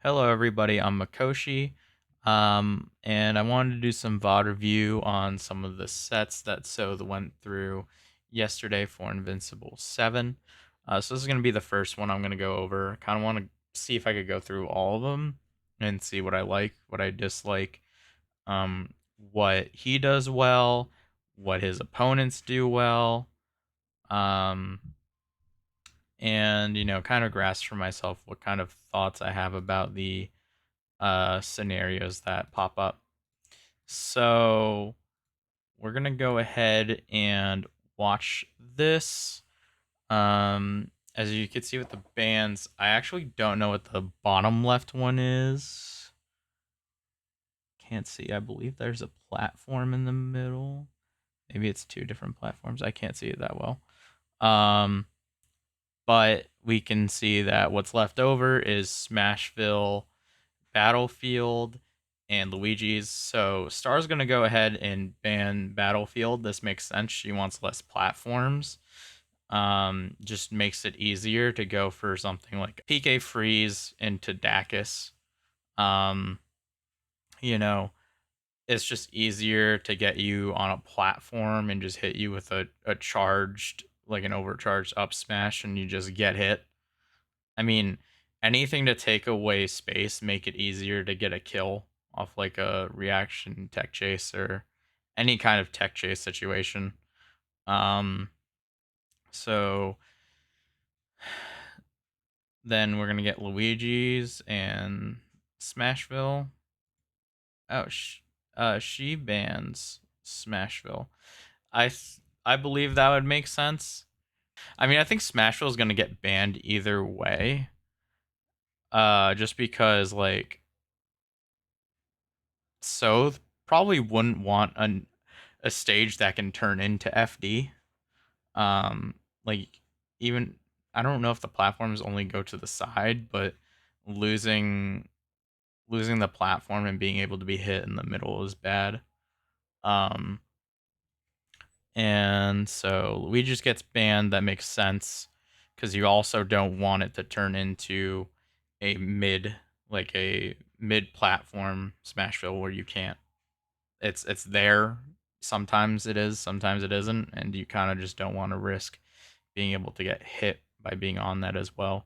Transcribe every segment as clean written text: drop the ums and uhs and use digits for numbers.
Hello, everybody. I'm Makoshi, and I wanted to do some VoD review on some of the sets that Sothe went through yesterday for Invincible 7. So this is going to be the first one I'm going to go over. Kind of want to see if I could go through all of them and see what I like, what I dislike, um, what he does well, what his opponents do well, um, and kind of grasp for myself what kind of thoughts I have about the scenarios that pop up. So we're gonna go ahead and watch this. As you can see with the bands, I actually don't know what the bottom left one is. Can't see. I believe there's a platform in the middle. Maybe it's two different platforms. I can't see it that well. Um, but we can see that what's left over is Smashville, Battlefield, and Luigi's. So Star's going to go ahead and ban Battlefield. This makes sense. She wants less platforms. Just makes it easier to go for something like PK Freeze into Dacus. Um, you know, it's just easier to get you on a platform and just hit you with a charged, like an overcharged up smash, and you just get hit. I mean, anything to take away space, make it easier to get a kill off like a reaction tech chase or any kind of tech chase situation. Um, so then we're gonna get Luigi's and Smashville. Oh, she bans Smashville. I believe that would make sense. I mean, I think Smashville is gonna get banned either way. Just because like so probably wouldn't want a stage that can turn into FD. Like even I don't know if the platforms only go to the side, but losing losing the platform and being able to be hit in the middle is bad. Um, and so Luigi just gets banned. That makes sense because you also don't want it to turn into a like a mid platform Smashville where you can't it's there. Sometimes it is, sometimes it isn't, and you kind of just don't want to risk being able to get hit by being on that as well.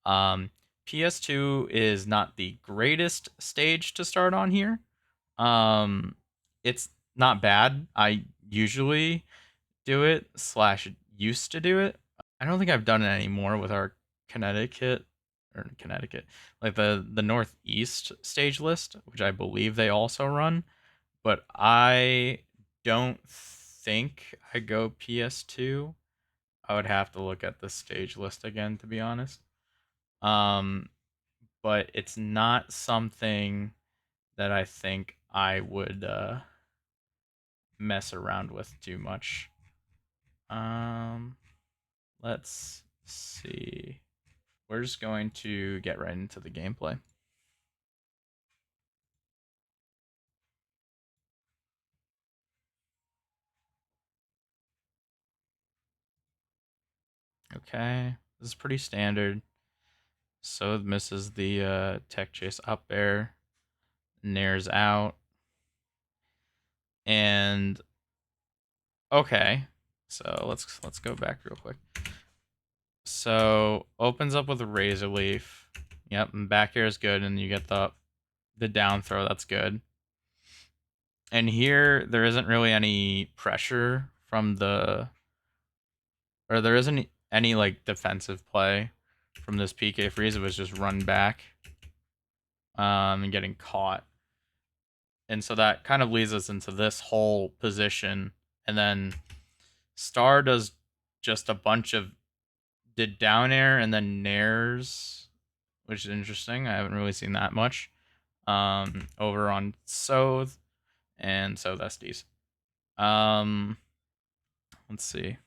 Um, PS2 is not the greatest stage to start on here. Um, it's not bad. I usually do it slash used to do it. I don't think I've done it anymore with our Connecticut or Connecticut, like the Northeast stage list, which I believe they also run, but I don't think I go PS2. I would have to look at the stage list again to be honest. Um, but it's not something that I think I would mess around with too much. Um, let's see. We're just going to get right into the gameplay. Okay, this is pretty standard. So it misses the tech chase up air, nares out, and okay. So let's go back real quick. So opens up with a razor leaf. Yep, and back air is good, and you get the down throw. That's good. And here there isn't really any pressure from the, or there isn't any like defensive play from this PK freeze. It was just run back, and getting caught. And so that kind of leads us into this whole position. And then Star does just a bunch of did down air and then nairs, which is interesting. I haven't really seen that much. Over on Sothe and Sothe SDs. Um, let's see.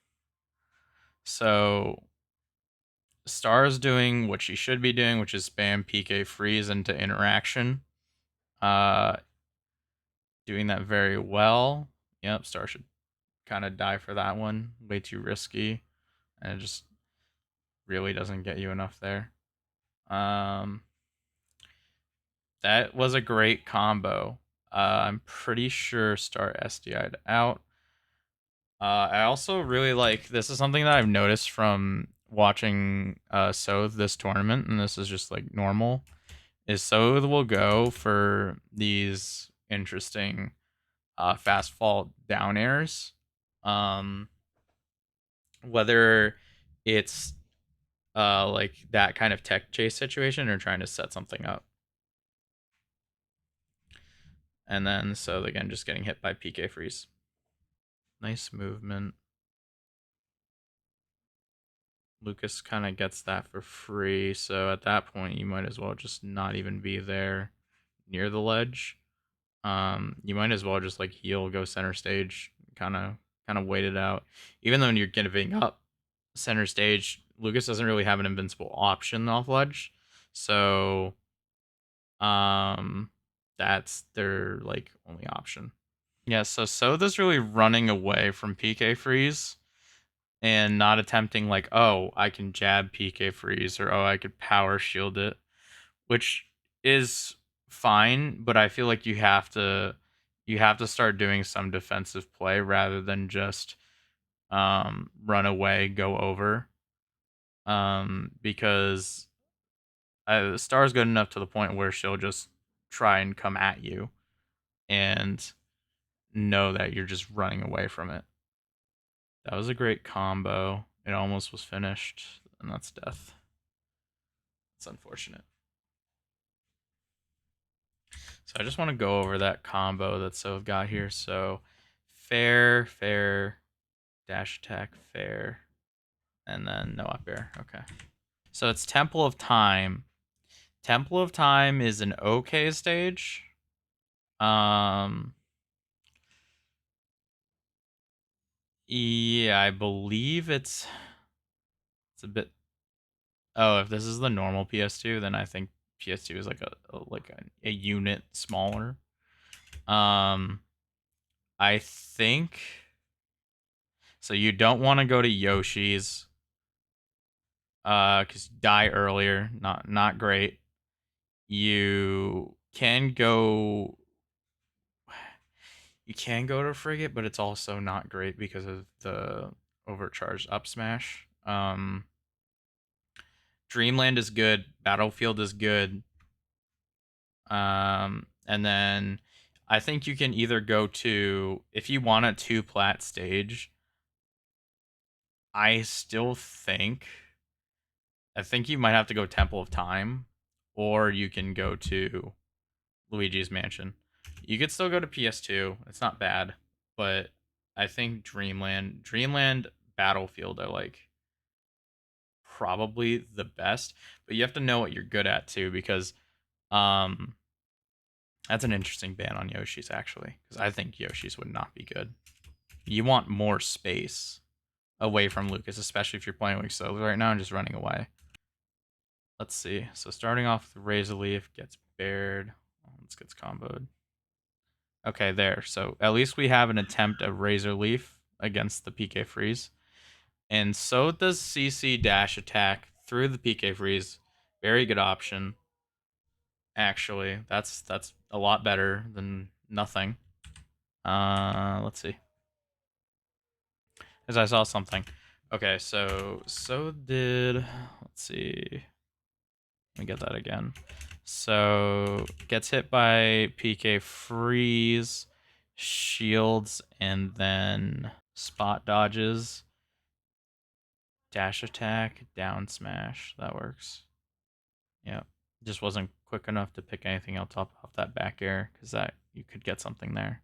So Star's doing what she should be doing, which is spam PK freeze into interaction. Uh, doing that very well. Yep, Star should kind of die for that one. Way too risky, and it just really doesn't get you enough there. Um, That was a great combo. I'm pretty sure Star SDI'd out. I also really like, this is something that I've noticed from watching Sothe this tournament, and this is just like normal, is Sothe will go for these interesting fast fall down airs. Um, whether it's like that kind of tech chase situation or trying to set something up. And then so again, just getting hit by PK freeze. Nice movement. Lucas kind of gets that for free, so at that point you might as well just not even be there near the ledge. You might as well just like heal, go center stage, kind of wait it out. Even though you're giving up center stage, Lucas doesn't really have an invincible option off ledge, so that's their like only option. Yeah, so Sotha's really running away from PK freeze and not attempting like, oh, I can jab PK freeze or oh, I could power shield it, which is fine, but I feel like you have to start doing some defensive play rather than just run away, go over. Because Star's good enough to the point where she'll just try and come at you and know that you're just running away from it. That was a great combo. It almost was finished, and that's death. It's unfortunate. So I just want to go over that combo that Sove got here. So fair, fair, dash attack, fair, and then no up air. Okay. So it's Temple of Time. Temple of Time is an okay stage. Yeah, I believe it's a bit. Oh, if this is the normal PS2, then I think PS2 is like a unit smaller. Um, I think so. You don't want to go to Yoshi's, because you die earlier. Not great. You can go. You can go to Frigate, but it's also not great because of the overcharged up smash. Dreamland is good. Battlefield is good. And then I think you can either go to, if you want a 2 plat stage, I still think I think you might have to go Temple of Time, or you can go to Luigi's Mansion. You could still go to PS2. It's not bad, but I think Dreamland, Battlefield are like probably the best. But you have to know what you're good at too, because um, that's an interesting ban on Yoshi's actually, because I think Yoshi's would not be good. You want more space away from Lucas, especially if you're playing like Solo right now and just running away. Let's see. So starting off with Razor Leaf gets bared. This gets comboed. Okay, there. So at least we have an attempt of Razor Leaf against the PK Freeze. And so does CC dash attack through the PK Freeze. Very good option. Actually, that's a lot better than nothing. Let's see. As I saw something. Okay, so did, let's see. Let me get that again. So gets hit by PK freeze, shields, and then spot dodges, dash attack, down smash. That works. Yep. Just wasn't quick enough to pick anything else off that back air because that you could get something there.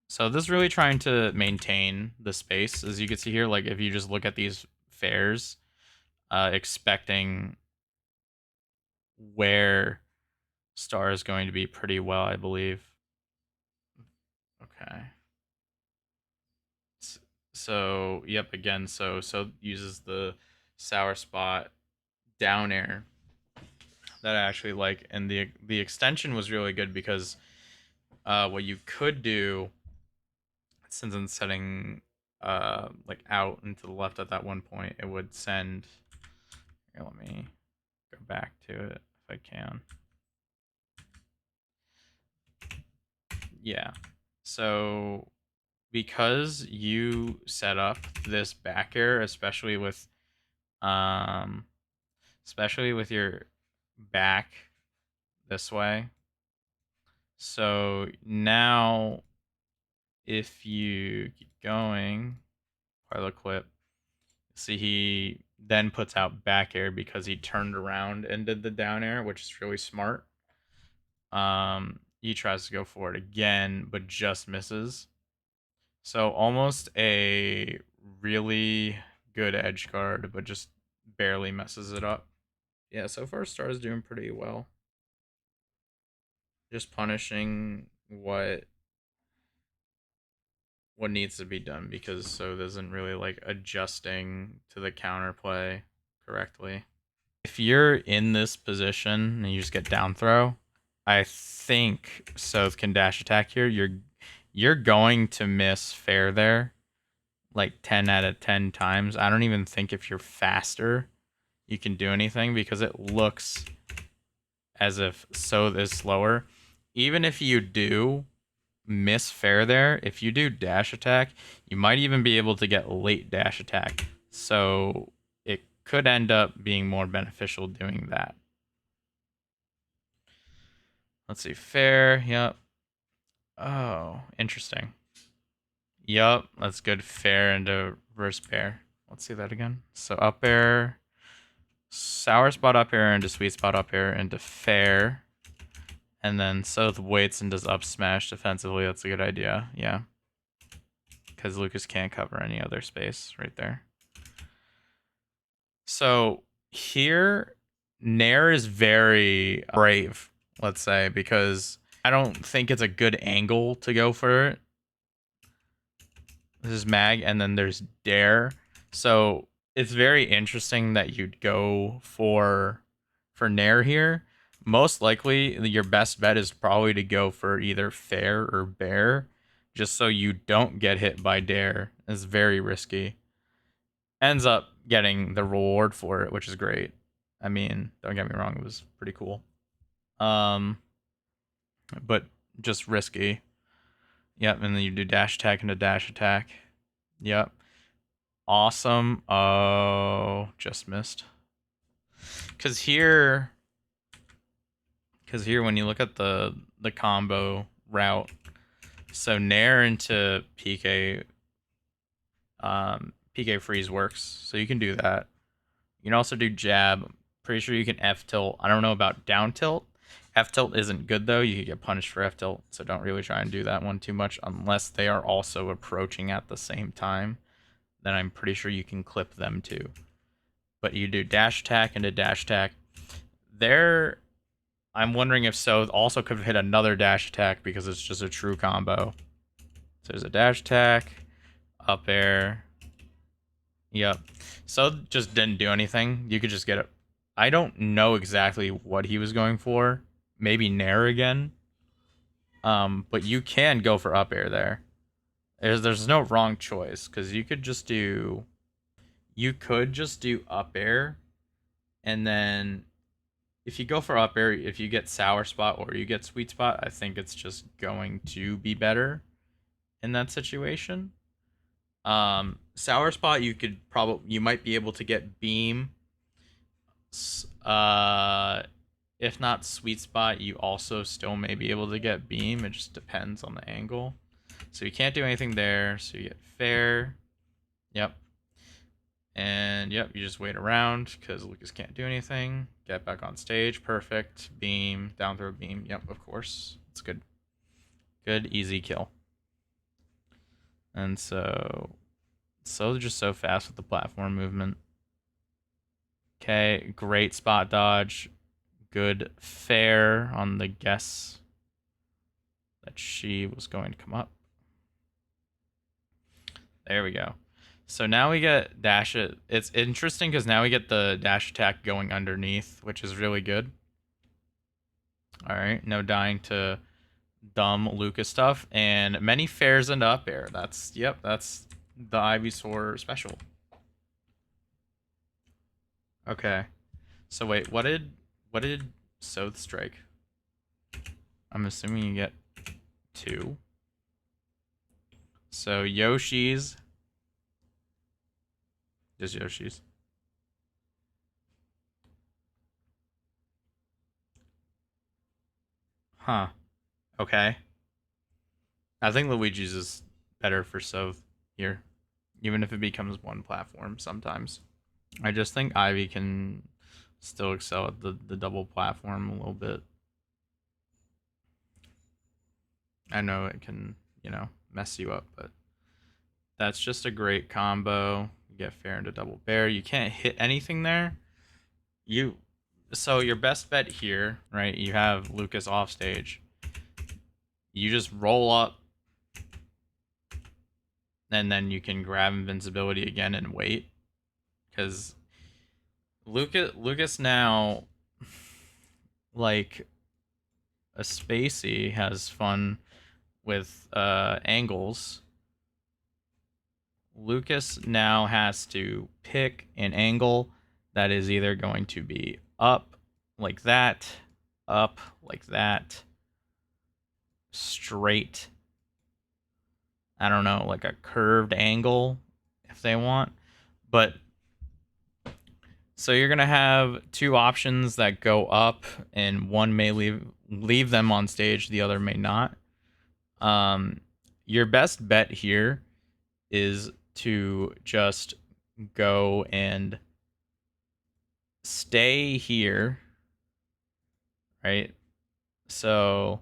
So this is really trying to maintain the space, as you can see here. Like if you just look at these fairs, expecting where Star is going to be pretty well, I believe. Okay. So yep, again, so uses the sour spot down air that I actually like, and the extension was really good because what you could do, since it's setting like out and to the left at that one point, it would send. Here, let me go back to it if I can. Yeah. So because you set up this back air, um especially with your back this way. So now if you keep going, part of the clip, see he then puts out back air because he turned around and did the down air, which is really smart. He tries to go for it again, but just misses. So almost a really good edge guard, but just barely messes it up. Yeah, so far Star's doing pretty well. Just punishing what needs to be done because Sothe isn't really like adjusting to the counterplay correctly. If you're in this position and you just get down throw, I think Sothe can dash attack here. You're going to miss fair there like 10 out of 10 times. I don't even think if you're faster you can do anything because it looks as if Sothe is slower. Even if you do miss fair there, if you do dash attack, you might even be able to get late dash attack. So it could end up being more beneficial doing that. Let's see, fair, yep. Oh, interesting. Yup, that's good. Fair into reverse bear. Let's see that again. So up air, sour spot up air into sweet spot up air into fair. And then Sothe waits and does up smash defensively. That's a good idea. Yeah. Because Lucas can't cover any other space right there. So here, Nair is very brave, let's say, because I don't think it's a good angle to go for it. This is Mag, and then there's Dare. So it's very interesting that you'd go for Nair here. Most likely, your best bet is probably to go for either Fair or Bear, just so you don't get hit by Dare. It's very risky. Ends up getting the reward for it, which is great. I mean, don't get me wrong, it was pretty cool. But just risky. Yep, and then you do dash attack into dash attack. Yep. Awesome. Oh, just missed. Cause here when you look at the combo route, so Nair into PK freeze works. So you can do that. You can also do jab. Pretty sure you can F tilt. I don't know about down tilt. F tilt isn't good though. You can get punished for F tilt, so don't really try and do that one too much unless they are also approaching at the same time. Then I'm pretty sure you can clip them too. But you do dash attack into dash attack. There, I'm wondering if Sothe also could have hit another dash attack because it's just a true combo. So there's a dash attack, up air. Yep. Sothe just didn't do anything. You could just get it. I don't know exactly what he was going for. Maybe Nair again. But you can go for up air there. There's no wrong choice because you could just do up air, and then if you go for up air, if you get sour spot or you get sweet spot, I think it's just going to be better in that situation. Sour spot, you might be able to get beam. If not sweet spot, you also still may be able to get beam. It just depends on the angle. So you can't do anything there. So you get fair. Yep. And yep, you just wait around because Lucas can't do anything. Get back on stage. Perfect. Beam. Down throw beam. Yep, of course. It's good. Good, easy kill. And so just so fast with the platform movement. Okay, great spot dodge. Good fair on the guess that she was going to come up. There we go. So now we get dash it. It's interesting because now we get the dash attack going underneath, which is really good. All right, no dying to dumb Lucas stuff, and many fairs into up air. That's the Ivysaur special. Okay, so wait, what did Sothe strike? I'm assuming you get 2. So Yoshi's. Just Yoshi's. Huh. Okay. I think Luigi's is better for Sothe here, even if it becomes one platform sometimes. I just think Ivy can still excel at the double platform a little bit. I know it can, mess you up, but that's just a great combo. You get fair into double bear. You can't hit anything there. So your best bet here, right? You have Lucas off stage. You just roll up, and then you can grab invincibility again and wait, because Lucas now, like a Spacey, has fun with angles. Lucas now has to pick an angle that is either going to be up like that, straight. I don't know, like a curved angle if they want. But so you're going to have two options that go up, and one may leave them on stage, the other may not. Your best bet here is to just go and stay here, right? So,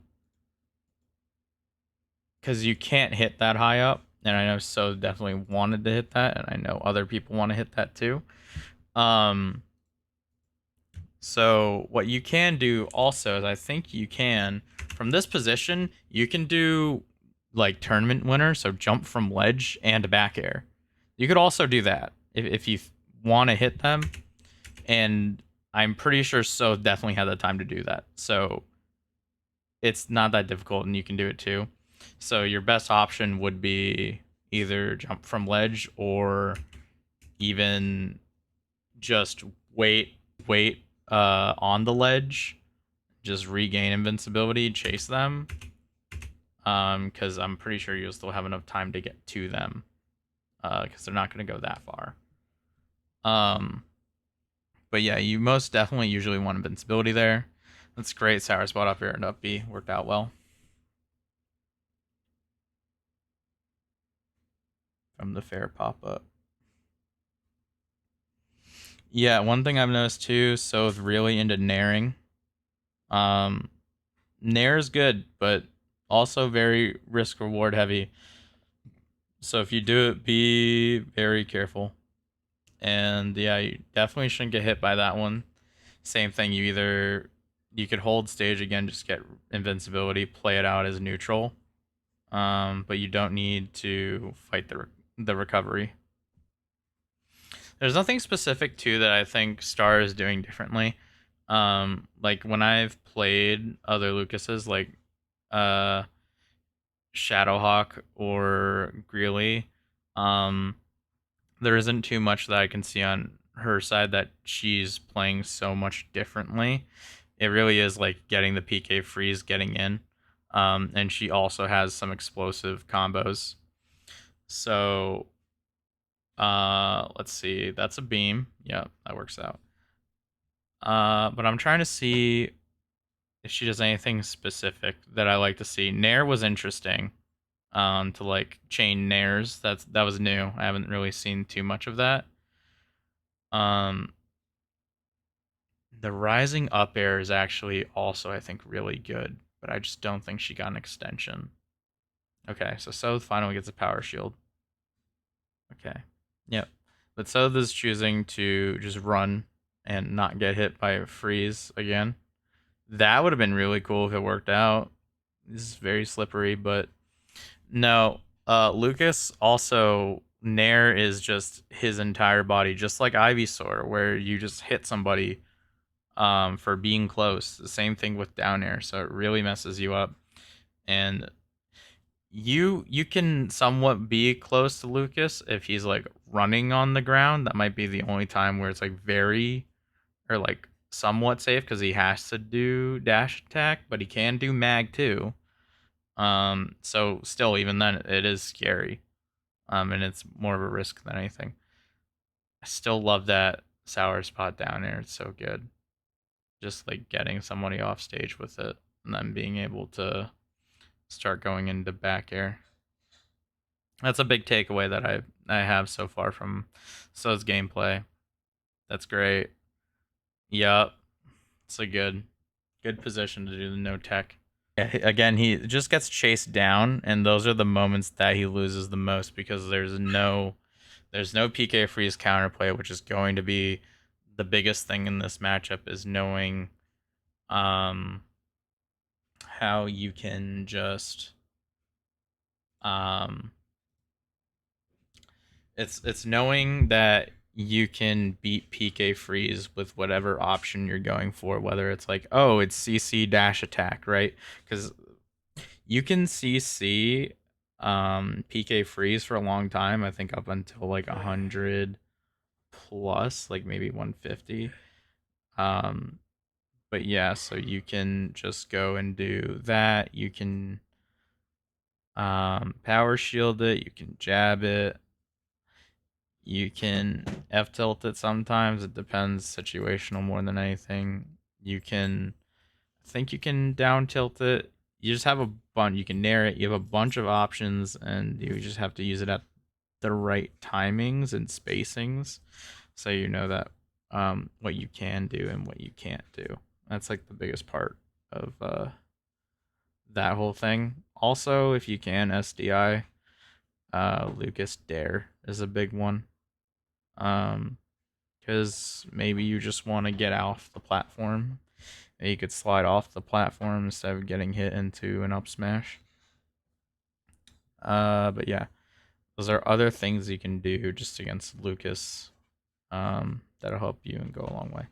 because you can't hit that high up, and I know So definitely wanted to hit that, and I know other people want to hit that too. So what you can do also is, I think you can, from this position, you can do like tournament winner, so jump from ledge and back air. You could also do that if you want to hit them, and I'm pretty sure So definitely had the time to do that. So it's not that difficult, and you can do it too. So your best option would be either jump from ledge, or even just wait on the ledge, just regain invincibility, chase them, because I'm pretty sure you'll still have enough time to get to them, because they're not going to go that far. But yeah, you most definitely usually want invincibility there. That's great. Sour spot up here and up B worked out well from the fair pop up. Yeah, one thing I've noticed too, so it's really into nairing. Nair is good, but also very risk reward heavy. So if you do it, be very careful. And yeah, you definitely shouldn't get hit by that one. Same thing, you could hold stage again, just get invincibility, play it out as neutral. But you don't need to fight the recovery. There's nothing specific too that I think Star is doing differently. Like when I've played other Lucases, like uh Shadowhawk or Greeley, there isn't too much that I can see on her side that she's playing so much differently. It really is like getting the PK freeze, getting in. And she also has some explosive combos. So let's see. That's a beam. Yeah, that works out. But I'm trying to see if she does anything specific that I like to see. Nair was interesting. To like chain nairs. That was new. I haven't really seen too much of that. Um, the rising up air is actually also, I think, really good, but I just don't think she got an extension. Okay, so Sothe finally gets a power shield. Okay, yep. But Sothe is choosing to just run and not get hit by a freeze again. That would have been really cool if it worked out. This is very slippery, but no. Lucas also, Nair is just his entire body, just like Ivysaur, where you just hit somebody for being close. The same thing with down air, so it really messes you up. And you can somewhat be close to Lucas if he's like running on the ground. That might be the only time where it's like very, or like somewhat safe, because he has to do dash attack, but he can do mag too. So still, even then, it is scary. And it's more of a risk than anything. I still love that sour spot down air. It's so good. Just like getting somebody off stage with it and then being able to start going into back air. That's a big takeaway that I have so far from So's gameplay. That's great. Yup. It's a good position to do the no tech. Yeah, again, he just gets chased down, and those are the moments that he loses the most because there's no PK freeze counterplay, which is going to be the biggest thing in this matchup is knowing um how you can just um it's knowing that you can beat PK freeze with whatever option you're going for, whether it's like, oh, it's CC dash attack, right? Because you can CC PK freeze for a long time. I think up until like 100 plus, like maybe 150. Um, but yeah, so you can just go and do that. You can power shield it. You can jab it. You can F tilt it sometimes. It depends situational more than anything. You can, I think you can down tilt it. You just have a bunch. You can nair it. You have a bunch of options, and you just have to use it at the right timings and spacings, so you know that what you can do and what you can't do. That's like the biggest part of that whole thing. Also, if you can SDI, Lucas Dare is a big one. Because maybe you just want to get off the platform. You could slide off the platform instead of getting hit into an up smash. But yeah, those are other things you can do just against Lucas that'll help you and go a long way.